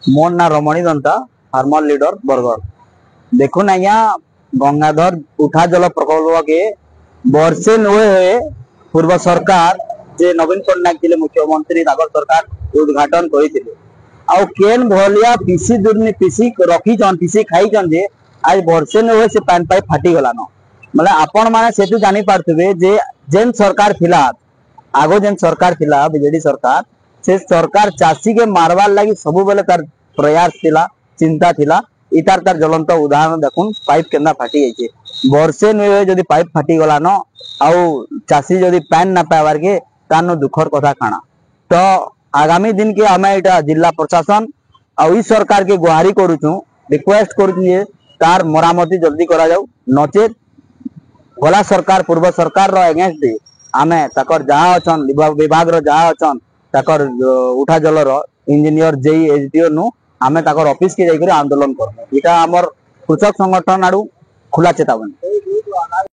मोर ना रमणी दंता farmer leader Bargarh. देखुन आज्ञा गंगाधर उठा जल प्रकल्प के वर्षे नुए हुए पूर्व सरकार जे नवीन पट्टनायक थे मुख्यमंत्री सरकार उद्घाटन करते केन भलिया पीसी दुर्नी पीसी रखीचन पीसी खाईचन जे आज वर्षे नुए से पान पाइप फाटी गलान मतलब आपण माने सेतु जानी पारथुबे जे जेन सरकार थिला आगो जेन सरकार थिला बीजेडी सरकार से सरकार चाषी के मारवार लगी सबु बेले तार प्रयास थिला चिंता थिला इतार तार ज्वलंत उदाहरण देखुन पाइप केना फाटी जाइए वर्षे नुए जदि पाइप फाटी गला न आउ चाषी जदि पैन ना पाइबार के तानो दुखर कथा खाना तो आगामी दिन के आमे इटा जिला प्रशासन आउ ई सरकार के गुहारी करूछु रिक्वेस्ट करूछु जे तार मरामती जल्दी करा जाऊ नचेत गला सरकार पूर्व सरकार रो अगेंस्ट दे आमे ताकर जहा अछन विभाग रो जहा अछन ताकर उठा जल रो इंजीनियर जेई एसडीओ नु आमे ताकर ऑफिस के जाई आंदोलन कर इटा हमर कृषक संगठन आडू खुला चेतावनी।